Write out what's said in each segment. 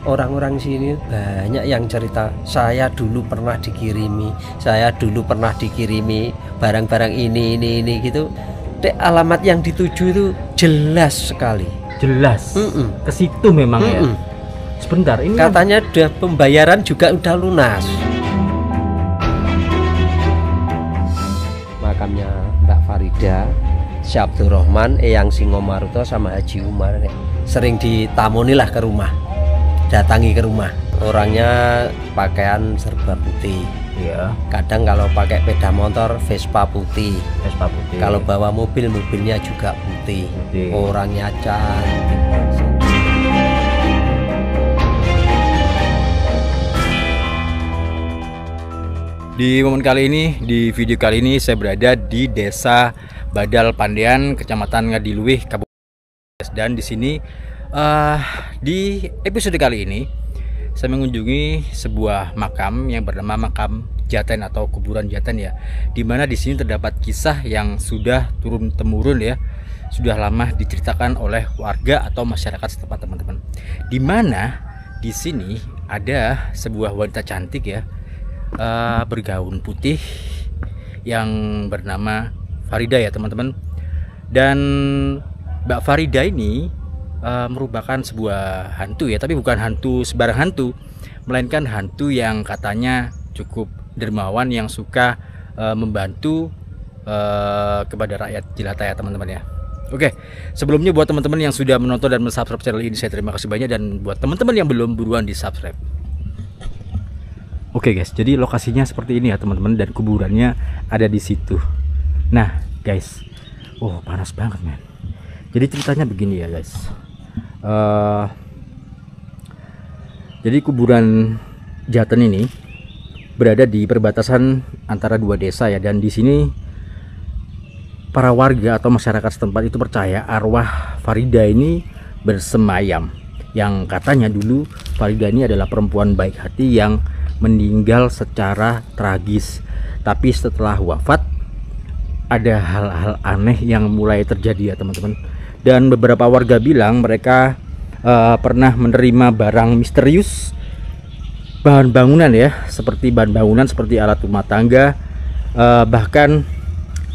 orang-orang sini banyak yang cerita, saya dulu pernah dikirimi, barang-barang ini gitu. Alamat yang dituju itu jelas sekali. Jelas. Ke situ memang ya. Sebentar, ini katanya udah pembayaran juga udah lunas. Makamnya Mbak Farida, Syekh Abdurrahman, Eyang Singomaruto sama Haji Umar sering ditamoni lah ke rumah, datangi ke rumah. Orangnya pakaian serba putih. ya. Kadang kalau pakai sepeda motor Vespa putih. Kalau bawa mobilnya juga putih. Orangnya cantik. Di momen kali ini, di video kali ini saya berada di Desa Badal Pandean, Kecamatan Ngadiluih, Kabupaten. Dan di sini di episode kali ini saya mengunjungi sebuah makam yang bernama makam Jaten atau kuburan Jaten ya. Dimana di sini terdapat kisah yang sudah turun temurun ya, sudah lama diceritakan oleh warga atau masyarakat setempat teman-teman. Dimana di sini ada sebuah wanita cantik ya, bergaun putih yang bernama Farida ya teman-teman. Dan Mbak Farida ini merupakan sebuah hantu ya, tapi bukan hantu sembarang hantu, melainkan hantu yang katanya cukup dermawan, yang suka membantu kepada rakyat jelata ya teman-teman ya. Oke, sebelumnya buat teman-teman yang sudah menonton dan mensubscribe channel ini, saya terima kasih banyak. Dan buat teman-teman yang belum, buruan di subscribe. Oke guys, jadi lokasinya seperti ini ya teman-teman, dan kuburannya ada di situ. Nah guys, oh panas banget men. Jadi ceritanya begini ya guys. Jadi kuburan Jaten ini berada di perbatasan antara dua desa ya, dan di sini para warga atau masyarakat setempat itu percaya arwah Farida ini bersemayam. Yang katanya dulu Farida ini adalah perempuan baik hati yang meninggal secara tragis, tapi setelah wafat ada hal-hal aneh yang mulai terjadi ya teman-teman. Dan beberapa warga bilang mereka pernah menerima barang misterius, bahan bangunan ya, seperti bahan bangunan seperti alat rumah tangga, bahkan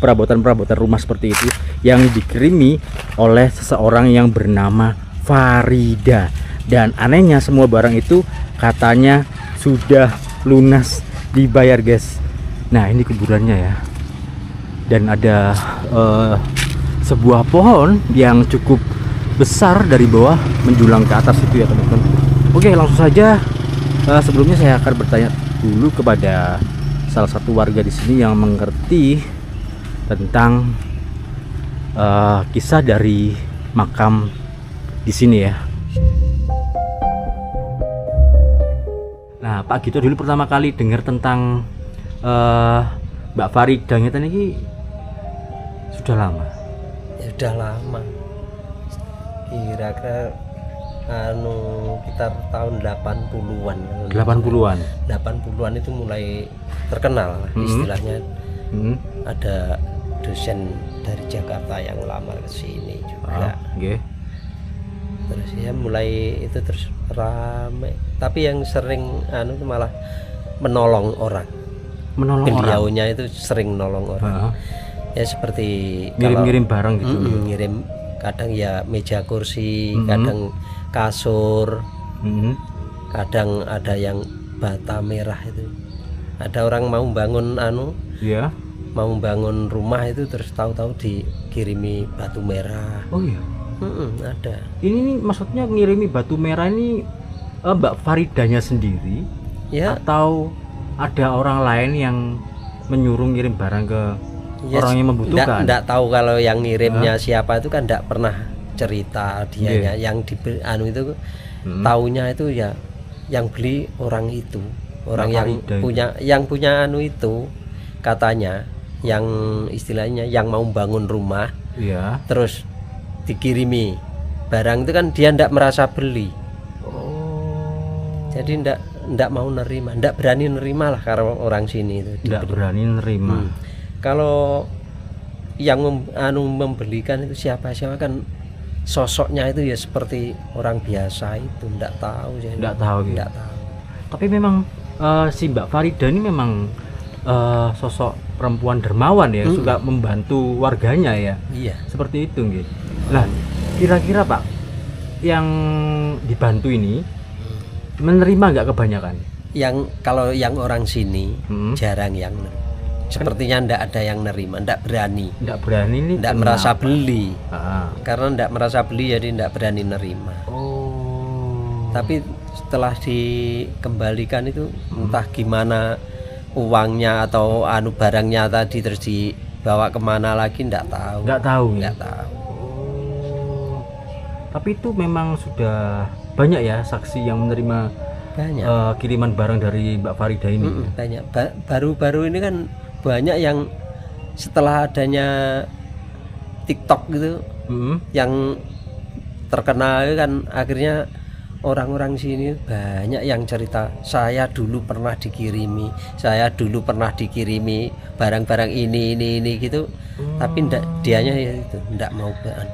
perabotan-perabotan rumah seperti itu yang dikirimi oleh seseorang yang bernama Farida. Dan anehnya semua barang itu katanya sudah lunas dibayar guys. Nah ini kuburannya ya, dan ada sebuah pohon yang cukup besar dari bawah menjulang ke atas itu ya teman-teman. Oke, langsung saja. Sebelumnya saya akan bertanya dulu kepada salah satu warga di sini yang mengerti tentang kisah dari makam di sini ya. Nah, Pak Gito dulu pertama kali dengar tentang Mbak Farida ini sudah lama. Ya udah lama. Kira-kira sekitar tahun 80-an. 80-an. 80-an itu mulai terkenal istilahnya. Ada dosen dari Jakarta yang lamar ke sini juga. Terus ya mulai itu terus rame. Tapi yang sering itu malah menolong orang. Beliaunya itu sering nolong orang. Ya seperti ngirim-ngirim barang gitu. Ngirim kadang ya meja kursi, kadang kasur, kadang ada yang bata merah itu. Ada orang mau bangun mau bangun rumah itu terus tahu-tahu dikirimi batu merah. Oh iya. Ada. Ini maksudnya ngirimi batu merah ini Mbak Faridanya sendiri ya, atau ada orang lain yang menyuruh ngirim barang ke orang yang membutuhkan? Enggak tahu kalau yang ngirimnya siapa, itu kan enggak pernah cerita dianya. Yang di itu taunya itu ya yang beli orang itu, orang yang punya itu katanya, yang istilahnya yang mau bangun rumah terus dikirimi barang itu kan dia ndak merasa beli. Jadi ndak mau nerima, ndak berani nerima lah kalau orang sini itu. Ndak berani nerima. Kalau yang membelikan itu siapa kan sosoknya itu ya seperti orang biasa itu, enggak tahu saya. Enggak tahu gitu. Enggak tahu. Tapi memang si Mbak Farida ini memang sosok perempuan dermawan ya, suka membantu warganya ya. Iya. Seperti itu gitu. Nah, kira-kira Pak, yang dibantu ini menerima nggak kebanyakan? Yang kalau yang orang sini jarang yang sepertinya ndak ada yang nerima, ndak berani. Ndak berani ini ndak merasa beli. Karena ndak merasa beli jadi ndak berani nerima. Oh. Tapi setelah dikembalikan itu entah gimana uangnya atau barangnya tadi terus dibawa kemana lagi ndak tahu. Nggak tahu. Ndak tahu. Oh. Tapi itu memang sudah banyak ya saksi yang menerima banyak kiriman barang dari Mbak Farida ini. Banyak. Baru-baru ini kan banyak yang setelah adanya TikTok gitu yang terkenal kan, akhirnya orang-orang sini banyak yang cerita, saya dulu pernah dikirimi barang-barang ini gitu. Tapi dianya ya itu ndak mau bahan.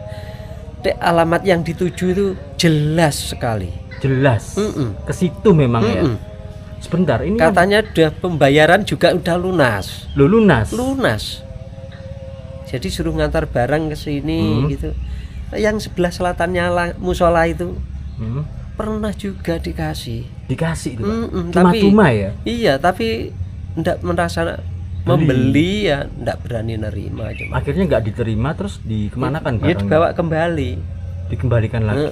Alamat yang dituju itu jelas sekali, jelas ke situ memang ya. Sebentar, ini katanya udah pembayaran juga udah lunas. Lunas. Jadi suruh ngantar barang ke sini gitu. Yang sebelah selatannya musola itu pernah juga dikasih itu, cuma ya. Iya, tapi ndak merasa membeli ya, ndak berani nerima. Akhirnya nggak diterima, terus dikemanakan barangnya? Ya dibawa kembali, dikembalikan lagi.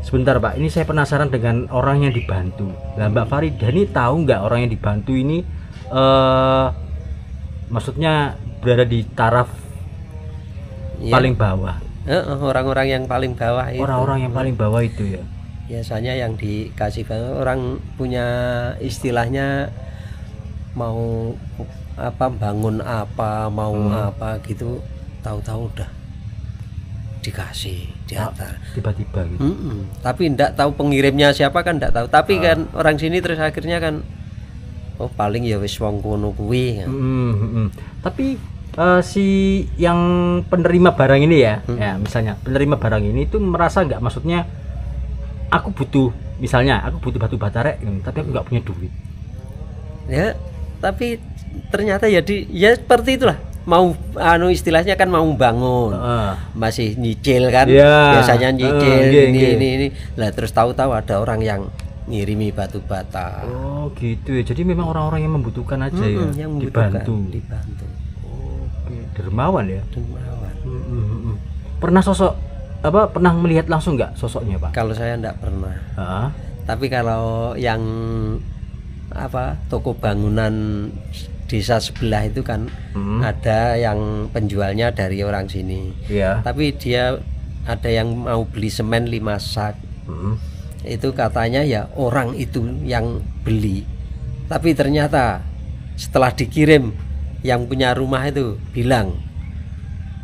Sebentar Pak, ini saya penasaran dengan orang yang dibantu. Nah, Mbak Farida ini tahu nggak orang yang dibantu ini maksudnya berada di taraf paling bawah? Orang-orang yang paling bawah itu. Orang-orang yang paling bawah itu ya. Biasanya yang dikasih orang punya istilahnya mau bangun apa, mau apa gitu, tahu-tahu udah dikasih diantar tiba-tiba gitu. Tapi ndak tahu pengirimnya siapa kan, ndak tahu. Tapi kan orang sini terus akhirnya kan paling ya wis wong kono kuwi. Tapi si yang penerima barang ini ya, misalnya penerima barang ini itu merasa nggak, maksudnya aku butuh batu bata tapi aku nggak punya duit. Ya, tapi ternyata ya seperti itulah. Mau istilahnya kan mau bangun, masih nyicil kan, biasanya nyicil ini. Lah terus tahu-tahu ada orang yang ngirimi batu bata. Oh gitu ya. Jadi memang orang-orang yang membutuhkan aja ya, yang dibantu. Oke, dermawan ya. Dermawan. Pernah pernah melihat langsung nggak sosoknya Pak? Kalau saya enggak pernah. Tapi kalau yang toko bangunan desa sebelah itu kan ada yang penjualnya dari orang sini. Tapi dia ada yang mau beli semen 5 sak. Itu katanya ya orang itu yang beli. Tapi ternyata setelah dikirim, yang punya rumah itu bilang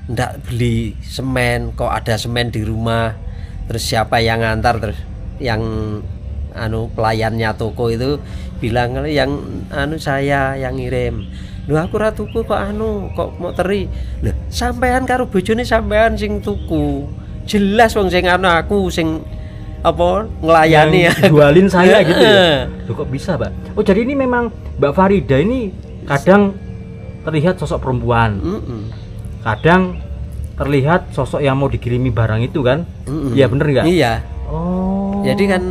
ndak beli semen, kok ada semen di rumah. Terus siapa yang ngantar, terus yang pelayannya toko itu bilang yang saya yang ngirim. Lho aku ra tuku kok kok mau teri. Lho sampean karo bojone sampean sing tuku. Jelas wong sing aku sing nglayani ya. Jualin saya gitu ya. Loh kok bisa, Pak? Oh, jadi ini memang Mbak Farida ini kadang terlihat sosok perempuan. Kadang terlihat sosok yang mau dikirimi barang itu kan. Iya bener nggak? Iya. Oh. Jadi kan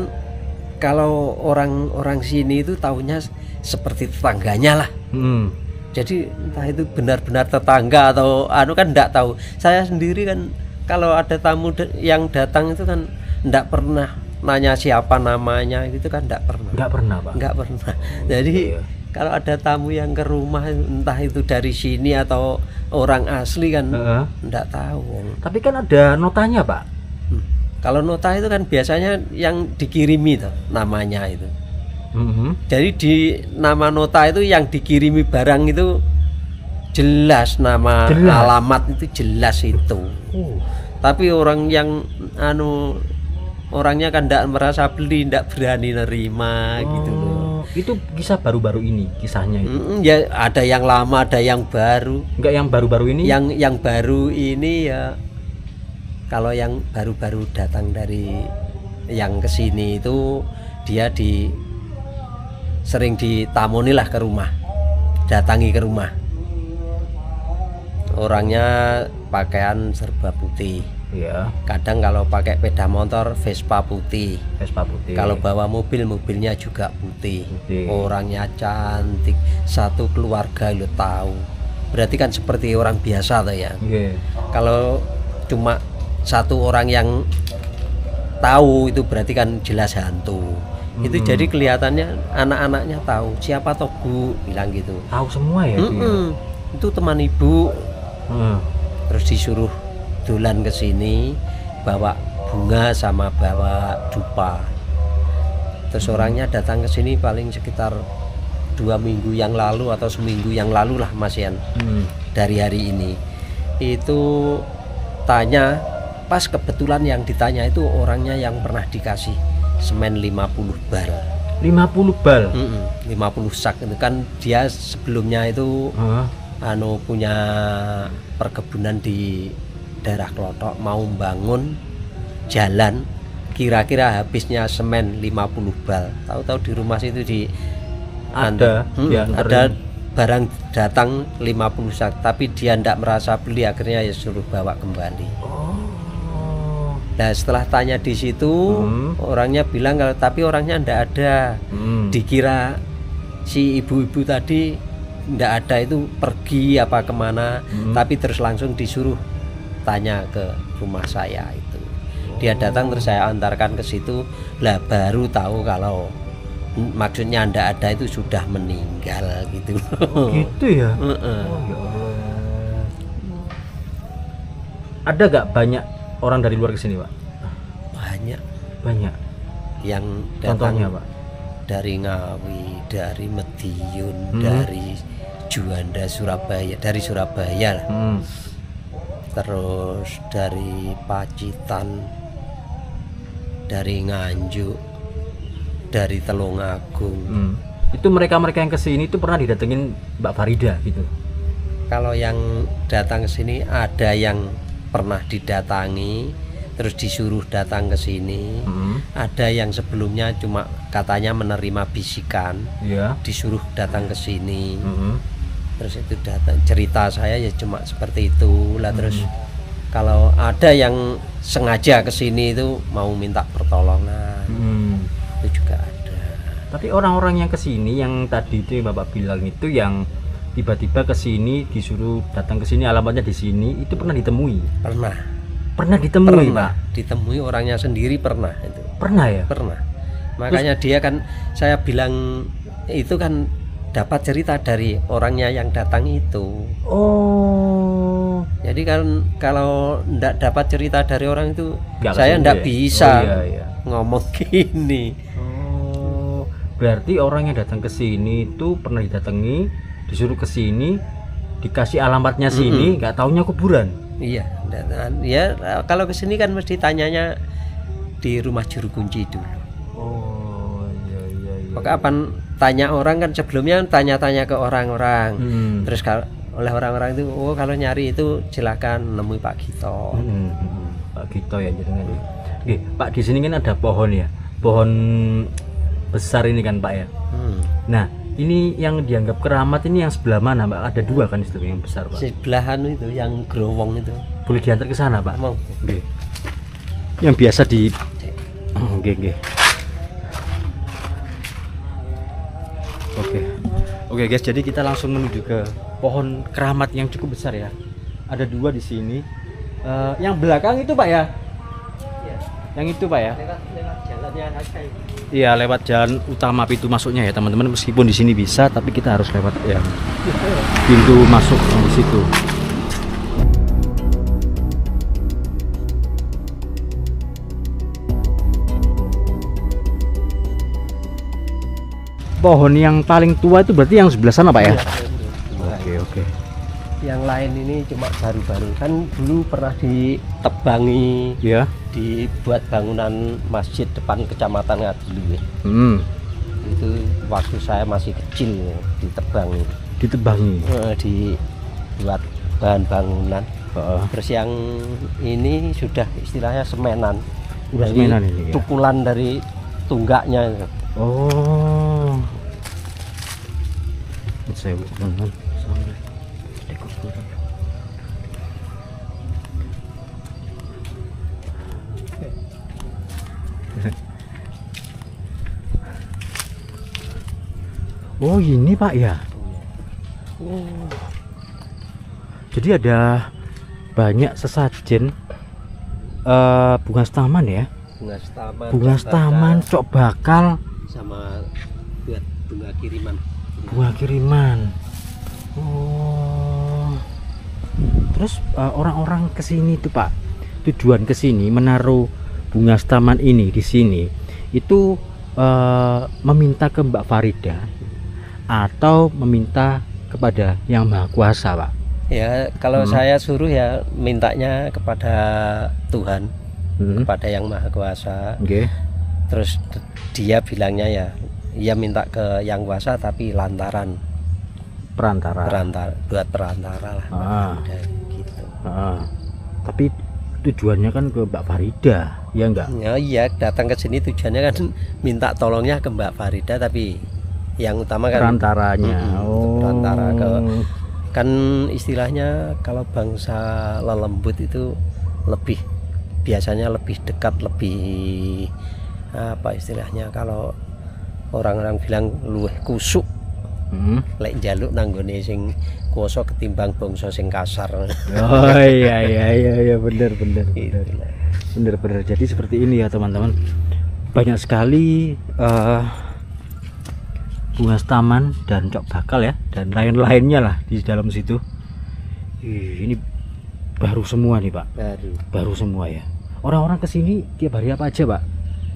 kalau orang sini itu tahunya seperti tetangganya lah. Jadi entah itu benar-benar tetangga atau kan enggak tahu. Saya sendiri kan kalau ada tamu yang datang itu kan enggak pernah nanya siapa namanya, gitu kan enggak pernah. Enggak pernah, Pak. Enggak pernah. Jadi kalau ada tamu yang ke rumah entah itu dari sini atau orang asli kan enggak tahu. Tapi kan ada notanya, Pak. Kalau nota itu kan biasanya yang dikirimi tuh namanya itu. Jadi di nama nota itu yang dikirimi barang itu jelas, nama alamat itu jelas itu. Tapi orang yang orangnya kan tidak merasa beli, tidak berani nerima gitu loh. Itu kisah baru-baru ini kisahnya itu. Ya ada yang lama, ada yang baru. Enggak yang baru-baru ini? Yang baru ini ya Kalau yang baru-baru datang dari yang kesini itu dia sering ditamoni lah ke rumah, datangi ke rumah. Orangnya pakaian serba putih. Iya. Kadang kalau pakai sepeda motor Vespa putih. Vespa putih. Kalau bawa mobil, mobilnya juga putih. Putih. Orangnya cantik, satu keluarga lo tahu. Berarti kan seperti orang biasa tuh ya. Iya. Kalau cuma satu orang yang tahu itu berarti kan jelas hantu. Itu jadi kelihatannya anak-anaknya tahu siapa toh Bu, bilang gitu. Tahu semua ya. Itu teman ibu. Terus disuruh dolan ke sini bawa bunga sama bawa dupa. Terus orangnya datang ke sini paling sekitar 2 minggu yang lalu atau seminggu yang lalu lah Mas Yan. Dari hari ini itu tanya, pas kebetulan yang ditanya itu orangnya yang pernah dikasih semen 50 bal. 50 bal? 50 sak. Itu kan dia sebelumnya itu punya perkebunan di daerah Klothok, mau bangun jalan, kira-kira habisnya semen 50 bal. Tahu-tahu di rumah situ ada barang datang 50 sak, tapi dia ndak merasa beli, akhirnya ya suruh bawa kembali. Nah setelah tanya di situ orangnya bilang kalau tapi orangnya ndak ada. Dikira si ibu-ibu tadi ndak ada, itu pergi apa kemana, tapi terus langsung disuruh tanya ke rumah saya itu. Dia datang terus saya antarkan ke situ, lah baru tahu kalau maksudnya ndak ada itu sudah meninggal gitu. Gitu ya. Oh, ya Allah. Ada gak banyak orang dari luar ke sini, Pak? Banyak. Yang datang contohnya, Pak? Dari Ngawi, dari Madiun, dari Juanda, dari Surabaya lah. Terus dari Pacitan, dari Nganjuk, dari Telungagung. Itu mereka-mereka yang kesini itu pernah didatengin Mbak Farida gitu? Kalau yang datang ke sini ada yang pernah didatangi terus disuruh datang ke sini. Ada yang sebelumnya cuma katanya menerima bisikan, disuruh datang ke sini. Terus itu datang, cerita saya ya cuma seperti itu lah. Terus kalau ada yang sengaja ke sini itu mau minta pertolongan, itu juga ada. Tapi orang-orang yang ke sini yang tadi itu yang Bapak bilang itu, yang tiba-tiba ke sini disuruh datang ke sini, alamatnya di sini, itu pernah ditemui? Pernah ditemui, Pak? Ditemui orangnya sendiri pernah itu. Pernah ya? Pernah. Makanya terus, dia kan saya bilang itu kan dapat cerita dari orangnya yang datang itu. Oh. Jadi kan kalau ndak dapat cerita dari orang itu saya ndak bisa ngomong gini. Oh. Berarti orang yang datang ke sini itu pernah didatangi, disuruh ke sini, dikasih alamatnya sini, nggak taunya kuburan. Iya, ya kalau ke sini kan mesti tanyanya di rumah juru kunci dulu. Oh, iya. Maka apa tanya orang kan sebelumnya tanya-tanya ke orang-orang. Terus kalau oleh orang-orang itu, oh kalau nyari itu silakan nemui Pak Gito. Pak Gito ya jenengan. Oke, Pak, di sini kan ada pohon ya. Pohon besar ini kan, Pak ya. Nah, ini yang dianggap keramat ini yang sebelah mana, Mbak? Ada 2 kan itu yang besar, Pak. Sebelahan itu yang growong itu. Boleh diantar ke sana, Pak? Mau. Oke. Yang biasa di Oke. Oke guys, jadi kita langsung menuju ke pohon keramat yang cukup besar ya. Ada 2 di sini. Yang belakang itu, Pak ya? Ya. Yang itu, Pak ya? Lewat jalannya aja. Iya, lewat jalan utama pintu masuknya ya, teman-teman. Meskipun di sini bisa, tapi kita harus lewat ya pintu masuk di situ. Pohon yang paling tua itu berarti yang sebelah sana, Pak ya? Oke. Yang lain ini cuma baru-baru, kan dulu pernah ditebangi, ya, dibuat bangunan masjid depan Kecamatan Ngadilu. Itu waktu saya masih kecil ditebangi. Ditebangi. Dibuat bahan bangunan. Terus yang ini sudah istilahnya semenan. Udah semenan ini ya? Tukulan dari tunggaknya. Oh. Saya teman-teman. Oh ini Pak ya. Jadi ada banyak sesajen bunga setaman ya. Bunga setaman, cok bakal, sama buat bunga kiriman. Bunga kiriman. Oh. Terus orang-orang kesini tuh Pak, tujuan kesini menaruh bunga setaman ini di sini itu meminta ke Mbak Farida atau meminta kepada Yang Maha Kuasa, Pak? Ya, kalau saya suruh ya mintanya kepada Tuhan, kepada Yang Maha Kuasa. Terus dia bilangnya ya minta ke Yang Kuasa tapi lantaran perantara buat perantara lah. Gitu. Tapi tujuannya kan ke Mbak Farida, ya enggak? Ya iya, datang ke sini tujuannya kan minta tolongnya ke Mbak Farida, tapi yang utama kan perantaranya. Perantara ke, kan istilahnya kalau bangsa lelembut itu lebih biasanya lebih dekat, lebih apa istilahnya, kalau orang-orang bilang luwih kusuk lek njaluk nanggone sing kuasa ketimbang bangsa sing kasar. Oh iya bener. Jadi seperti ini ya teman-teman, banyak sekali bunga setaman dan cok bakal ya, dan lain-lainnya lah di dalam situ. Ini baru semua nih Pak. Baru semua ya. Orang-orang kesini tiap hari apa aja Pak?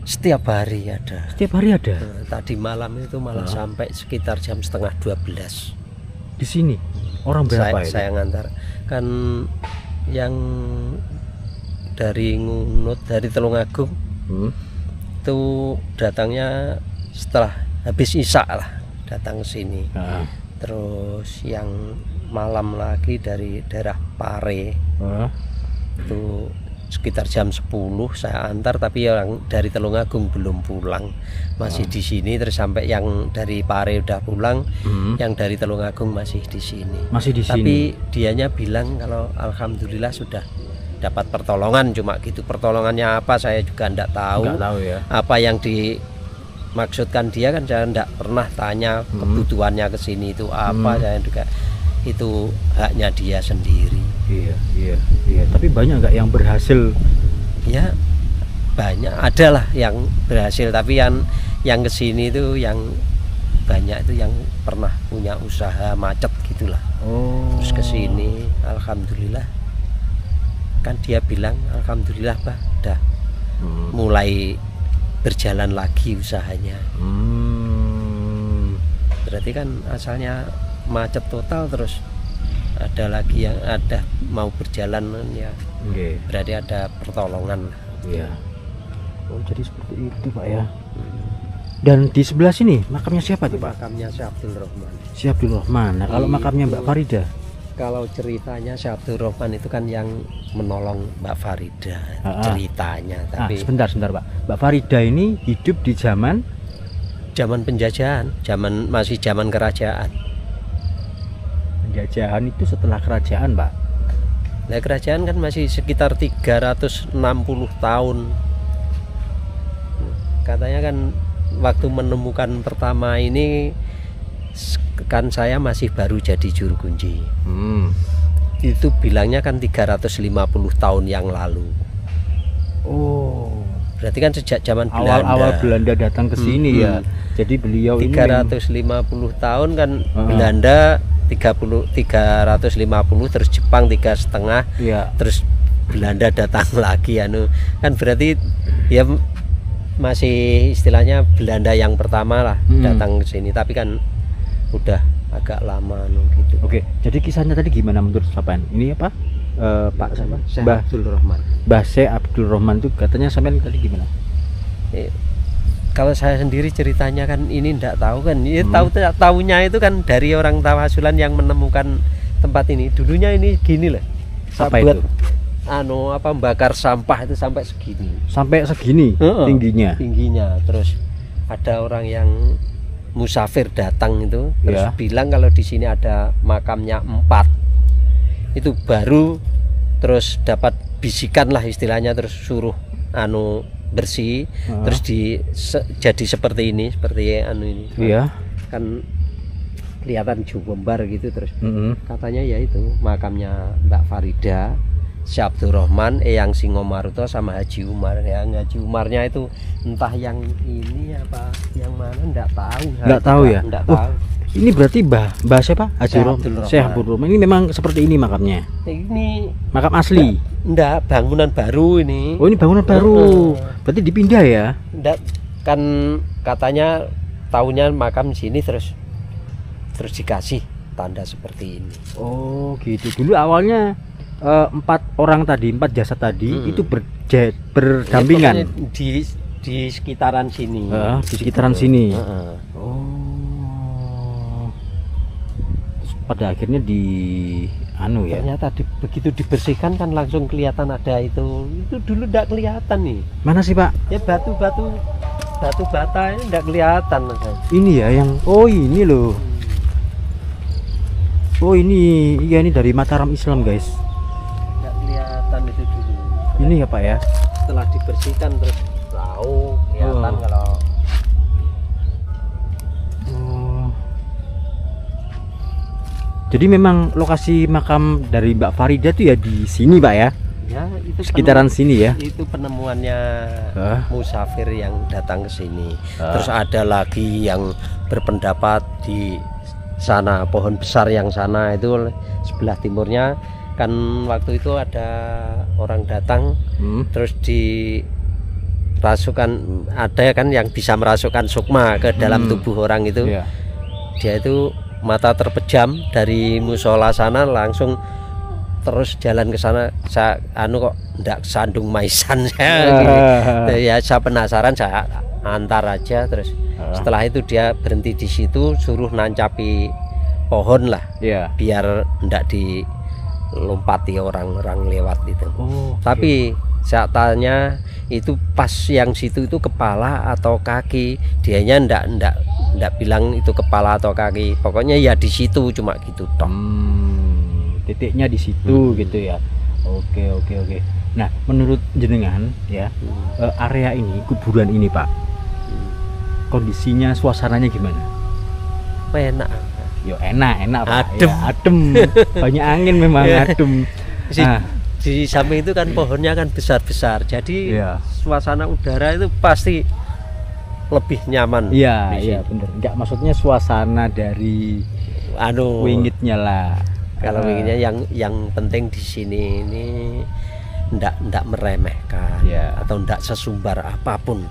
Setiap hari ada. Setiap hari ada. Tadi malam itu malah sampai sekitar jam 11:30 di sini. Orang berapa itu? Saya ngantar kan yang dari Ngunut, dari Tulungagung itu datangnya setelah habis Isya lah, datang ke sini. Terus yang malam lagi dari daerah Pare itu sekitar jam 10 saya antar, tapi yang dari Tulungagung belum pulang, masih di sini. Terus sampai yang dari Pare udah pulang, yang dari Tulungagung masih di sini. Tapi dianya bilang kalau alhamdulillah sudah dapat pertolongan, cuma gitu. Pertolongannya apa saya juga enggak tahu. Ya. Apa yang dimaksudkan dia kan saya enggak pernah tanya kebutuhannya ke sini itu apa. Saya juga itu haknya dia sendiri. Iya. Tapi banyak nggak yang berhasil? Ya banyak, adalah yang berhasil, tapi yang kesini itu yang banyak itu yang pernah punya usaha macet gitulah. Terus kesini alhamdulillah, kan dia bilang alhamdulillah Pak udah mulai berjalan lagi usahanya. Berarti kan asalnya macet total, terus ada lagi yang ada mau berjalan ya. Berarti ada pertolongan. Iya. Oh jadi seperti itu Pak ya. Dan di sebelah sini makamnya siapa tuh Pak? Makamnya Syekh Abdul Rahman. Syekh Abdul Rahman. Nah, kalau makamnya Mbak Farida? Kalau ceritanya Syekh Abdul Rahman itu kan yang menolong Mbak Farida ceritanya. Tapi sebentar Pak. Mbak Farida ini hidup di zaman penjajahan, masih zaman kerajaan. Penjajahan itu setelah kerajaan Pak. Nah kerajaan kan masih sekitar 360 tahun. Katanya kan waktu menemukan pertama ini kan saya masih baru jadi juru kunci. Itu bilangnya kan 350 tahun yang lalu. Berarti kan sejak zaman Belanda. Awal Belanda datang ke sini ya. Jadi beliau 350 tahun kan Belanda 350, terus Jepang 3,5 ya. Terus Belanda datang lagi kan berarti ya masih istilahnya Belanda yang pertama lah datang ke sini, tapi kan udah agak lama gitu. Oke, jadi kisahnya tadi gimana menurut sampean? Ini apa? Pak siapa? Mbah Abdul Rahman. Mbah Syekh Abdul Rahman itu katanya sampean tadi gimana? Kalau saya sendiri ceritanya kan ini ndak tahu kan. Tahunya itu kan dari orang Tawasulan yang menemukan tempat ini dulunya ini gini lah. Saya Apa buat itu? bakar sampah itu sampai segini. Sampai segini tingginya. Tingginya. Terus ada orang yang musafir datang itu terus Ya. bilang kalau di sini ada makamnya 4. Itu baru terus dapat bisikan lah istilahnya, terus suruh bersih, terus jadi seperti ini, seperti ini. Iya. Kan kelihatan jumbar gitu, terus katanya ya itu makamnya Mbak Farida, Syekh Abdurrahman, Eyang Singomaruto sama Haji Umar. Yang Haji Umarnya itu entah yang ini apa yang mana enggak tahu. Enggak tahu ya? Enggak tahu. Ini berarti Mbah siapa? Haji Syekh Abdurrahman. Ini memang seperti ini makamnya. Ini Makam asli. enggak, bangunan baru ini. Oh, ini bangunan baru. Berarti dipindah ya? Enggak, kan katanya tahunya makam sini terus dikasih tanda seperti ini. Oh, gitu. Dulu awalnya 4 orang tadi, 4 jasad tadi itu berdampingan. Di sekitaran sini. Di sekitaran sini. Heeh. Oh. Terus pada akhirnya ya. Ternyata begitu dibersihkan kan langsung kelihatan ada itu. Itu dulu enggak kelihatan nih. Mana sih, Pak? Ya batu bata ini enggak kelihatan. Ini ya yang ini loh. Oh, ini ya, ini dari Mataram Islam, guys. Enggak kelihatan itu dulu. Ini ya, Pak ya. Setelah dibersihkan terus tahu kelihatan kalau Jadi memang lokasi makam dari Mbak Farida tuh ya di sini, Pak ya? ya itu Sekitaran sini ya? Itu penemuannya musafir yang datang ke sini. Terus ada lagi yang berpendapat di sana, pohon besar yang sana itu sebelah timurnya kan, waktu itu ada orang datang terus dirasukan, ada kan yang bisa merasukkan sukma ke dalam tubuh orang itu. Dia itu mata terpejam dari musola sana langsung terus jalan ke sana. Saya kok ndak sandung maisan saya ya, saya penasaran, saya antar aja. Terus setelah itu dia berhenti di situ, suruh nancapi pohon lah, biar ndak dilompati orang-orang lewat itu. Tapi saya tanya itu pas yang situ itu kepala atau kaki, dianya ndak bilang itu kepala atau kaki, pokoknya ya di situ cuma gitu toh. Titiknya di situ gitu ya. Oke. Nah, menurut jenengan ya, area ini, kuburan ini, Pak, kondisinya, suasananya gimana? Enak. Yo enak Pak. Adem. Ya, adem. Banyak angin memang, adem. Di samping itu kan pohonnya kan besar-besar, jadi suasana udara itu pasti lebih nyaman. Iya bener. Enggak, maksudnya suasana dari wingitnya lah. Kalau wingitnya yang penting di sini ini ndak meremehkan atau ndak sesumbar apapun.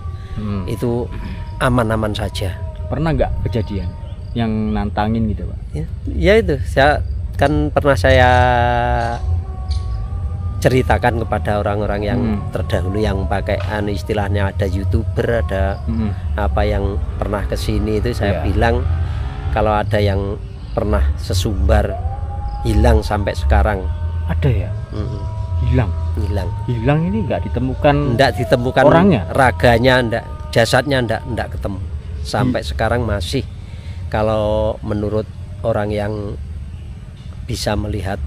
Itu aman-aman saja. Pernah nggak kejadian yang nantangin gitu, Pak? Ya itu saya kan pernah saya ceritakan kepada orang-orang yang terdahulu yang pakai istilahnya, ada YouTuber, ada apa yang pernah ke sini itu, saya bilang kalau ada yang pernah sesumbar hilang sampai sekarang. Ada ya? Hilang ini nggak ditemukan orangnya, raganya jasadnya ndak ketemu sampai sekarang masih. Kalau menurut orang yang bisa melihat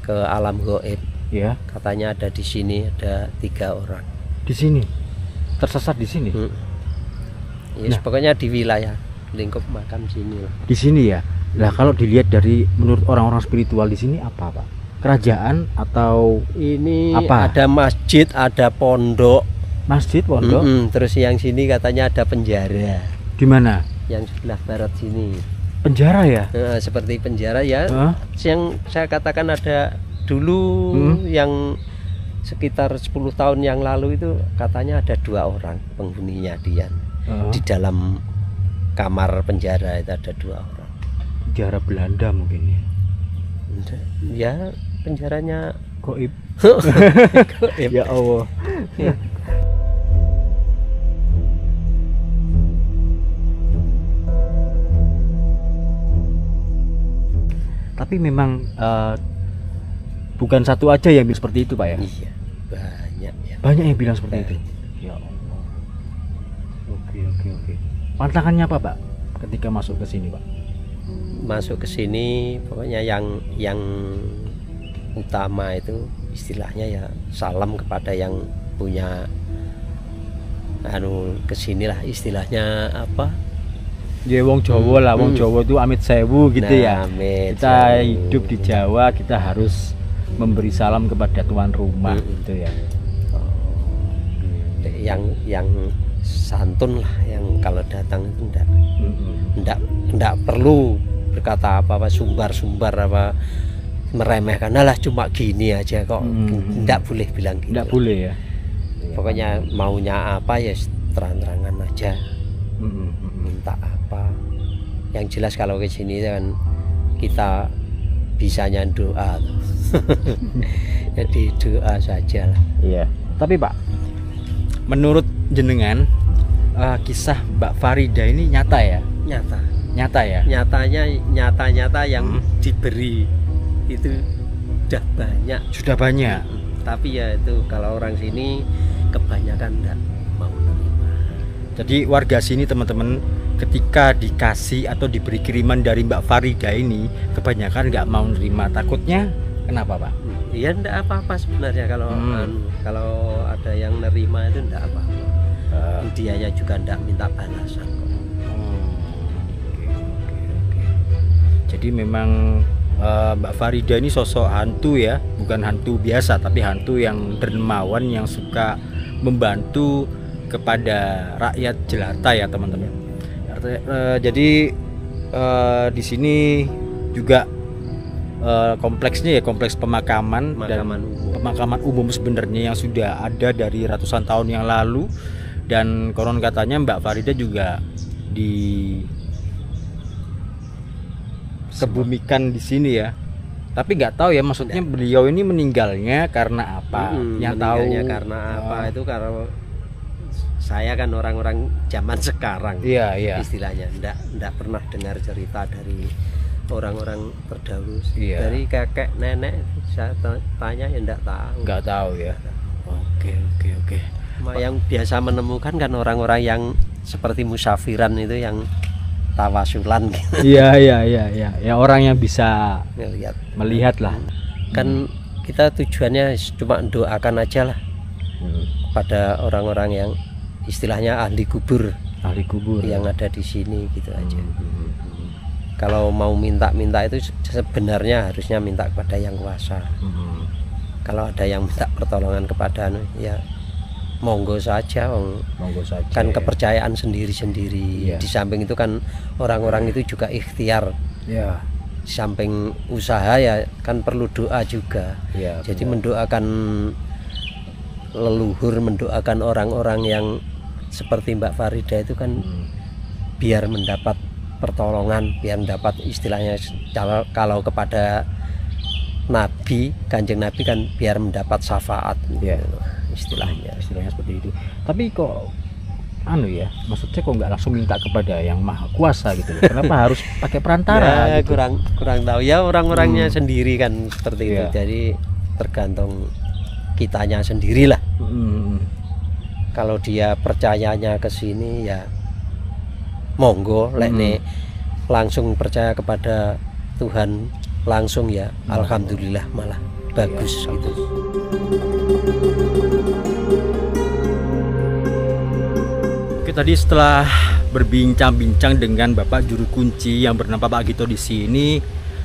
ke alam gaib, katanya ada di sini ada 3 orang. Di sini tersesat di sini. Pokoknya di wilayah lingkup makam sini. Di sini ya. Nah, kalau dilihat dari menurut orang-orang spiritual di sini apa, Pak? Kerajaan atau ini apa? Ada masjid, ada pondok. Masjid, pondok. Terus yang sini katanya ada penjara. Di mana? Yang sebelah barat sini. Penjara ya? Seperti penjara ya. Yang saya katakan ada dulu yang sekitar 10 tahun yang lalu itu katanya ada 2 orang penghuninya Dian. Di dalam kamar penjara itu ada 2 orang. Penjara Belanda mungkin ya? Ya, penjaranya gaib. gaib. Ya Allah. Tapi memang bukan satu aja yang bilang seperti itu, Pak ya? Iya, banyak ya. Banyak yang bilang seperti itu. Ya Allah. Oke. Pantangannya apa, Pak? Ketika masuk ke sini, Pak? Masuk ke sini pokoknya yang utama itu istilahnya ya salam kepada yang punya kesinilah istilahnya apa? Ya wong Jawa lah, wong Jawa itu amit sewu gitu ya. Kita hidup di Jawa, kita harus memberi salam kepada tuan rumah gitu ya. Yang santun lah, yang kalau datang itu enggak perlu berkata apa sumbar apa meremehkan, lah cuma gini aja kok. Enggak boleh bilang gitu. Enggak boleh ya. Pokoknya maunya apa ya terang-terangan aja. Minta apa. Yang jelas kalau ke sini kan kita bisanya doa. Jadi doa saja lah. Iya. Tapi Pak, menurut jenengan kisah Mbak Farida ini nyata ya? Nyata ya? Nyata yang diberi itu sudah banyak. Tapi ya itu kalau orang sini kebanyakan enggak mau menerima. Jadi warga sini teman-teman, ketika dikasih atau diberi kiriman dari Mbak Farida ini kebanyakan nggak mau nerima. Takutnya kenapa, Pak? Ya enggak apa-apa sebenarnya kalau ada yang nerima itu enggak apa-apa. Dianya juga enggak minta balasan kok. Oke. Jadi memang Mbak Farida ini sosok hantu ya, bukan hantu biasa tapi hantu yang dermawan, yang suka membantu kepada rakyat jelata ya teman-teman. Jadi di sini juga kompleksnya ya kompleks pemakaman umum sebenarnya yang sudah ada dari ratusan tahun yang lalu, dan konon katanya Mbak Farida juga kebumikan di sini ya. Tapi nggak tahu ya, maksudnya beliau ini meninggalnya karena apa? Meninggalnya karena apa itu karena saya kan orang-orang zaman sekarang. Iya. Istilahnya enggak pernah dengar cerita dari orang-orang terdahulu. Iya. Dari kakek nenek saya tanya ya enggak tahu ya. Oke. Yang biasa menemukan kan orang-orang yang seperti musafiran itu, yang tawasulan gitu. Iya. Ya orang yang bisa melihat lah. Kan kita tujuannya cuma doakan aja lah pada orang-orang yang istilahnya ahli kubur yang ada di sini gitu aja. Kalau mau minta itu sebenarnya harusnya minta kepada yang kuasa. Kalau ada yang minta pertolongan kepada ya monggo saja, kan kepercayaan sendiri-sendiri. Di samping itu kan orang-orang itu juga ikhtiar. Di samping usaha ya kan perlu doa juga. Jadi mendoakan leluhur, mendoakan orang-orang yang seperti Mbak Farida itu kan biar mendapat pertolongan, biar mendapat istilahnya kalau kepada Nabi, Kanjeng Nabi kan biar mendapat syafaat. Istilahnya seperti itu. Tapi kok maksudnya kok nggak langsung minta kepada yang maha kuasa gitu loh? Kenapa harus pakai perantara? Gitu? kurang tahu ya, orang-orangnya sendiri kan seperti itu. Jadi tergantung kitanya sendirilah. Kalau dia percayanya ke sini ya monggo, lekne langsung percaya kepada Tuhan langsung ya alhamdulillah, malah bagus gitu. Oke, tadi setelah berbincang-bincang dengan Bapak Juru Kunci yang bernama Pak Gito di sini,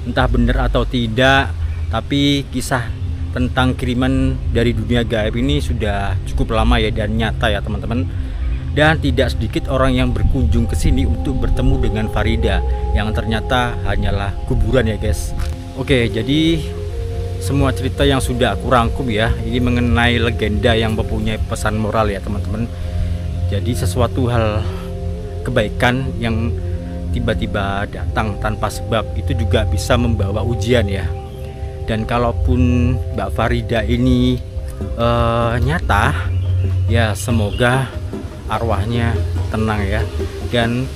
entah benar atau tidak, tapi kisah tentang kiriman dari dunia gaib ini sudah cukup lama ya, dan nyata ya teman-teman. Dan tidak sedikit orang yang berkunjung ke sini untuk bertemu dengan Farida yang ternyata hanyalah kuburan ya guys. Oke, jadi semua cerita yang sudah aku rangkum ya, ini mengenai legenda yang mempunyai pesan moral ya teman-teman. Jadi sesuatu hal kebaikan yang tiba-tiba datang tanpa sebab itu juga bisa membawa ujian ya. Dan kalaupun Mbak Farida ini nyata ya, semoga arwahnya tenang ya, dan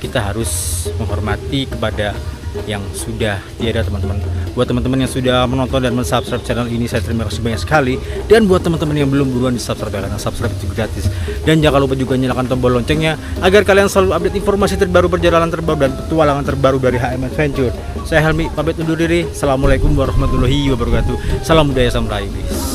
kita harus menghormati kepada yang sudah tiada teman-teman. Buat teman-teman yang sudah menonton dan mensubscribe channel ini, saya terima kasih banyak sekali. Dan buat teman-teman yang belum, buruan di subscribe karena subscribe itu gratis. Dan jangan lupa juga nyalakan tombol loncengnya agar kalian selalu update informasi terbaru, perjalanan terbaru dan petualangan terbaru dari HM Adventure. Saya Helmi pamit undur diri. Assalamualaikum warahmatullahi wabarakatuh. Salam budaya samurai.